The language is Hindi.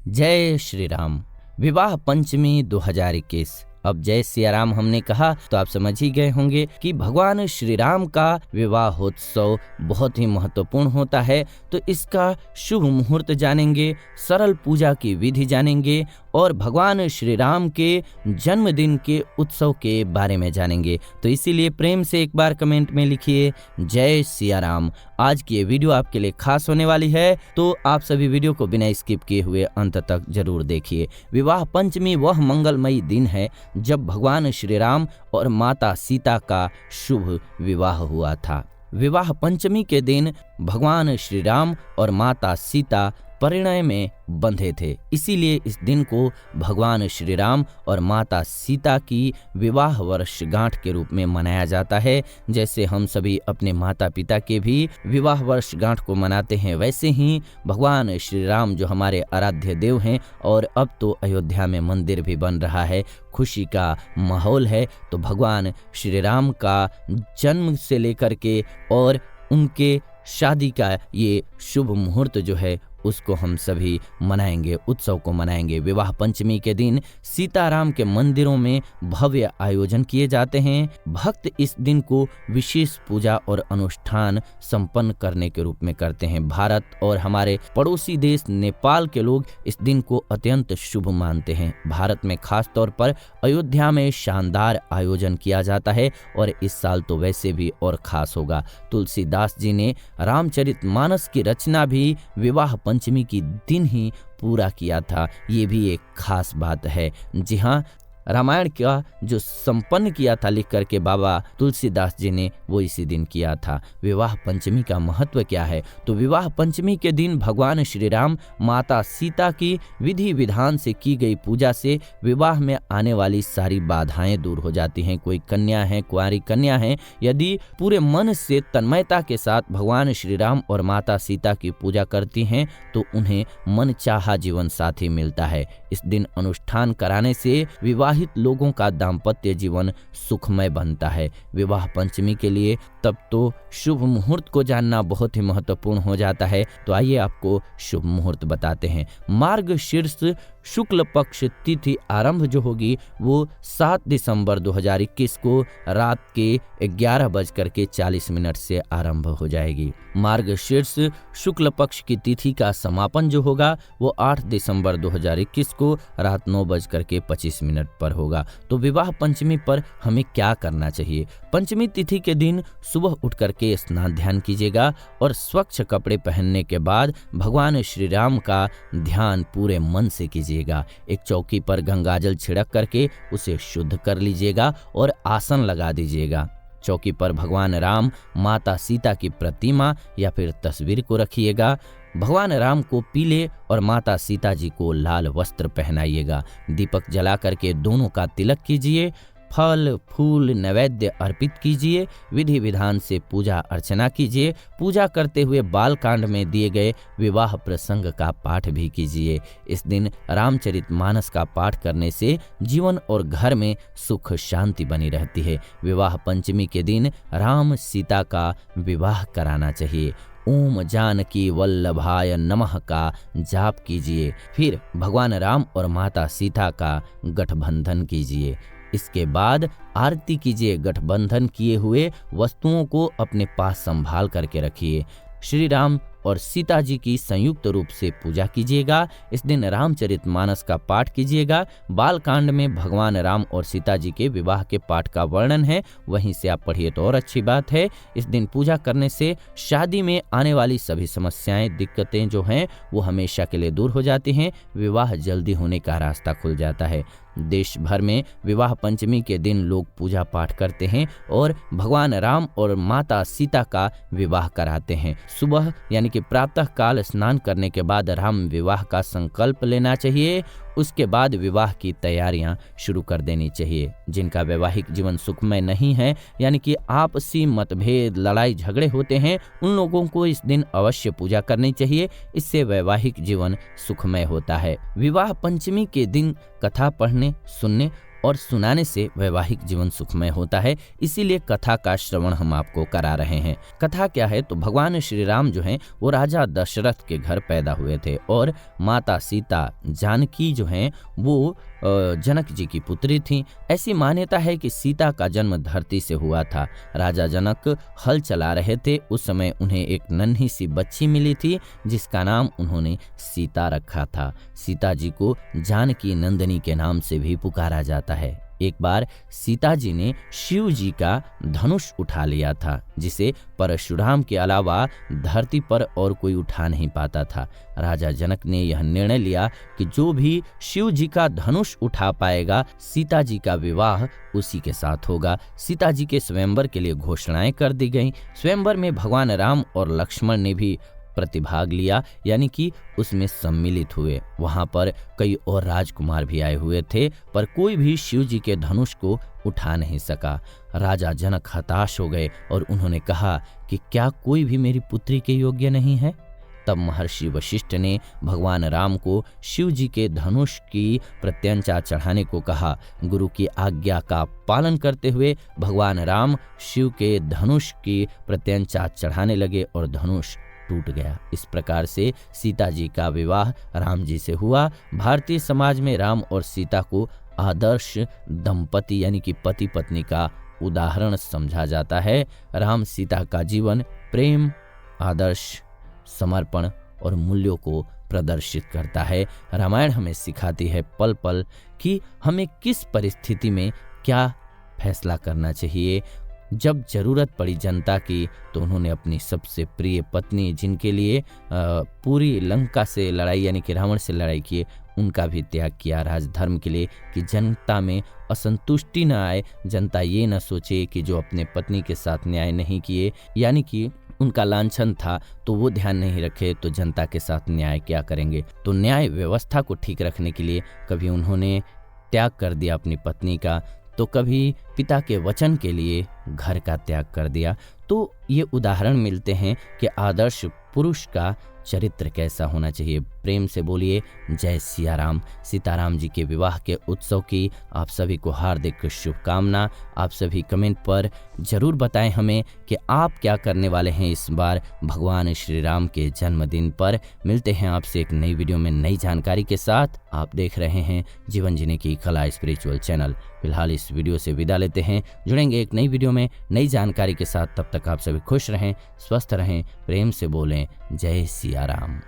जय श्री राम। विवाह पंचमी 2021। अब जय सिया राम हमने कहा तो आप समझ ही गए होंगे कि भगवान श्री राम का विवाहोत्सव बहुत ही महत्वपूर्ण होता है। तो इसका शुभ मुहूर्त जानेंगे, सरल पूजा की विधि जानेंगे और भगवान श्री राम के जन्मदिन के उत्सव के बारे में जानेंगे। तो इसीलिए प्रेम से एक बार कमेंट में लिखिए जय सिया राम। आज की ये वीडियो आपके लिए खास होने वाली है, तो आप सभी वीडियो को बिना स्किप किए हुए अंत तक जरूर देखिए। विवाह पंचमी वह मंगलमयी दिन है जब भगवान श्री राम और माता सीता का शुभ विवाह हुआ था। विवाह पंचमी के दिन भगवान श्री राम और माता सीता परिणय में बंधे थे, इसीलिए इस दिन को भगवान श्री राम और माता सीता की विवाह वर्षगांठ के रूप में मनाया जाता है। जैसे हम सभी अपने माता पिता के भी विवाह वर्षगांठ को मनाते हैं, वैसे ही भगवान श्री राम जो हमारे आराध्य देव हैं, और अब तो अयोध्या में मंदिर भी बन रहा है, खुशी का माहौल है। तो भगवान श्री राम का जन्म से लेकर के और उनके शादी का ये शुभ मुहूर्त जो है उसको हम सभी मनाएंगे, उत्सव को मनाएंगे। विवाह पंचमी के दिन सीताराम के मंदिरों में भव्य आयोजन किए जाते हैं। भक्त इस दिन को विशेष पूजा और अनुष्ठान संपन्न करने के रूप में करते हैं। भारत और हमारे पड़ोसी देश नेपाल के लोग इस दिन को अत्यंत शुभ मानते हैं। भारत में खास तौर पर अयोध्या में शानदार आयोजन किया जाता है और इस साल तो वैसे भी और खास होगा। तुलसीदास जी ने रामचरितमानस की रचना भी विवाह पंचमी की दिन ही पूरा किया था। ये भी एक खास बात है। जी हाँ, रामायण का जो संपन्न किया था लिख करके बाबा तुलसीदास जी ने, वो इसी दिन किया था। विवाह पंचमी का महत्व क्या है? तो विवाह पंचमी के दिन भगवान श्री राम माता सीता की विधि विधान से की गई पूजा से विवाह में आने वाली सारी बाधाएं दूर हो जाती हैं। कोई कन्या है, कुंवारी कन्या है, यदि पूरे मन से तन्मयता के साथ भगवान श्री राम और माता सीता की पूजा करती हैं तो उन्हें मनचाहा जीवन साथी मिलता है। इस दिन अनुष्ठान कराने से विवाहित लोगों का दाम्पत्य जीवन सुखमय बनता है। विवाह पंचमी के लिए तब तो शुभ मुहूर्त को जानना बहुत ही महत्वपूर्ण हो जाता है। तो आइए आपको शुभ मुहूर्त बताते हैं। मार्गशीर्ष शुक्ल पक्ष तिथि आरंभ जो होगी वो 7 दिसंबर 2021 को रात के 11:40 से आरंभ हो जाएगी। मार्गशीर्ष शुक्ल पक्ष की तिथि का समापन जो होगा वो 8 दिसंबर 2021 को रात 9:25 पर होगा। तो विवाह पंचमी पर हमें क्या करना चाहिए? पंचमी तिथि के दिन सुबह उठ करके स्नान ध्यान कीजिएगा और स्वच्छ कपड़े पहनने के बाद भगवान श्री राम का ध्यान पूरे मन से कीजिएगा। एक चौकी पर गंगाजल छिड़क करके उसे शुद्ध कर लीजिएगा और आसन लगा दीजिएगा। चौकी पर भगवान राम, माता सीता की प्रतिमा या फिर तस्वीर को रखिएगा। भगवान राम को पीले और माता सीता जी को लाल वस्त्र पहनाइएगा। दीपक जला करके दोनों का तिलक कीजिए। फल फूल नैवेद्य अर्पित कीजिए। विधि विधान से पूजा अर्चना कीजिए। पूजा करते हुए बालकांड में दिए गए विवाह प्रसंग का पाठ भी कीजिए। इस दिन रामचरितमानस का पाठ करने से जीवन और घर में सुख शांति बनी रहती है। विवाह पंचमी के दिन राम सीता का विवाह कराना चाहिए। ओम जानकी वल्लभाय नमः का जाप कीजिए। फिर भगवान राम और माता सीता का गठबंधन कीजिए। इसके बाद आरती कीजिए। गठबंधन किए हुए वस्तुओं को अपने पास संभाल करके रखिए। श्री राम और सीता जी की संयुक्त रूप से पूजा कीजिएगा। इस दिन रामचरितमानस का पाठ कीजिएगा। बालकांड में भगवान राम और सीता जी के विवाह के पाठ का वर्णन है, वहीं से आप पढ़िए तो और अच्छी बात है। इस दिन पूजा करने से शादी में आने वाली सभी समस्याएं, दिक्कतें जो हैं वो हमेशा के लिए दूर हो जाती हैं। विवाह जल्दी होने का रास्ता खुल जाता है। देश भर में विवाह पंचमी के दिन लोग पूजा पाठ करते हैं और भगवान राम और माता सीता का विवाह कराते हैं। सुबह यानी कि प्रातः काल स्नान करने के बाद राम विवाह का संकल्प लेना चाहिए। उसके बाद विवाह की तैयारियां शुरू कर देनी चाहिए। जिनका वैवाहिक जीवन सुखमय नहीं है, यानी कि आपसी मतभेद, लड़ाई झगड़े होते हैं, उन लोगों को इस दिन अवश्य पूजा करनी चाहिए। इससे वैवाहिक जीवन सुखमय होता है। विवाह पंचमी के दिन कथा पढ़ने, सुनने और सुनाने से वैवाहिक जीवन सुखमय होता है। इसीलिए कथा का श्रवण हम आपको करा रहे हैं। कथा क्या है, तो भगवान श्री राम जो हैं वो राजा दशरथ के घर पैदा हुए थे और माता सीता जानकी जो हैं वो जनक जी की पुत्री थी। ऐसी मान्यता है कि सीता का जन्म धरती से हुआ था। राजा जनक हल चला रहे थे, उस समय उन्हें एक नन्ही सी बच्ची मिली थी जिसका नाम उन्होंने सीता रखा था। सीता जी को जानकी नंदिनी के नाम से भी पुकारा जाता है। एक बार सीता जी ने शिव जी का धनुष उठा लिया था, जिसे परशुराम के अलावा धरती पर और कोई उठा नहीं पाता था। राजा जनक ने यह निर्णय लिया कि जो भी शिव जी का धनुष उठा पाएगा, सीता जी का विवाह उसी के साथ होगा। सीता जी के स्वयंवर के लिए घोषणाएं कर दी गईं। स्वयंवर में भगवान राम और लक्ष्मण ने भी प्रतिभाग लिया, यानी कि उसमें सम्मिलित हुए। वहां पर कई और राजकुमार भी आए हुए थे, पर कोई भी शिव जी के धनुष को उठा नहीं सका। राजा जनक हताश हो गए और उन्होंने कहा कि क्या कोई भी मेरी पुत्री के योग्य नहीं है। तब महर्षि वशिष्ठ ने भगवान राम को शिव जी के धनुष की प्रत्यंचा चढ़ाने को कहा। गुरु की आज्ञा का पालन करते हुए भगवान राम शिव के धनुष की प्रत्यंचा चढ़ाने लगे और धनुष टूट गया। इस प्रकार से सीता जी का विवाह राम जी से हुआ। भारतीय समाज में राम और सीता को आदर्श दंपति यानी कि पति पत्नी का उदाहरण समझा जाता है। राम सीता का जीवन प्रेम, आदर्श, समर्पण और मूल्यों को प्रदर्शित करता है। रामायण हमें सिखाती है पल पल कि हमें किस परिस्थिति में क्या फैसला करना चाहिए। जब जरूरत पड़ी जनता की तो उन्होंने अपनी सबसे प्रिय पत्नी, जिनके लिए पूरी लंका से लड़ाई यानी कि रावण से लड़ाई किए, उनका भी त्याग किया राजधर्म के लिए, कि जनता में असंतुष्टि न आए, जनता ये न सोचे कि जो अपने पत्नी के साथ न्याय नहीं किए, यानी कि उनका लांछन था तो वो ध्यान नहीं रखे तो जनता के साथ न्याय क्या करेंगे। तो न्याय व्यवस्था को ठीक रखने के लिए कभी उन्होंने त्याग कर दिया अपनी पत्नी का, तो कभी पिता के वचन के लिए घर का त्याग कर दिया। तो ये उदाहरण मिलते हैं कि आदर्श पुरुष का चरित्र कैसा होना चाहिए। प्रेम से बोलिए जय सिया राम। सीताराम जी के विवाह के उत्सव की आप सभी को हार्दिक शुभकामना। आप सभी कमेंट पर जरूर बताएं हमें कि आप क्या करने वाले हैं इस बार भगवान श्री राम के जन्मदिन पर। मिलते हैं आपसे एक नई वीडियो में नई जानकारी के साथ। आप देख रहे हैं जीवन जीने की कला स्पिरिचुअल चैनल। फिलहाल इस वीडियो से विदा लेते हैं, जुड़ेंगे एक नई वीडियो में नई जानकारी के साथ। तब तक आप सभी खुश रहें, स्वस्थ रहें, प्रेम से बोलें जय सिया राम।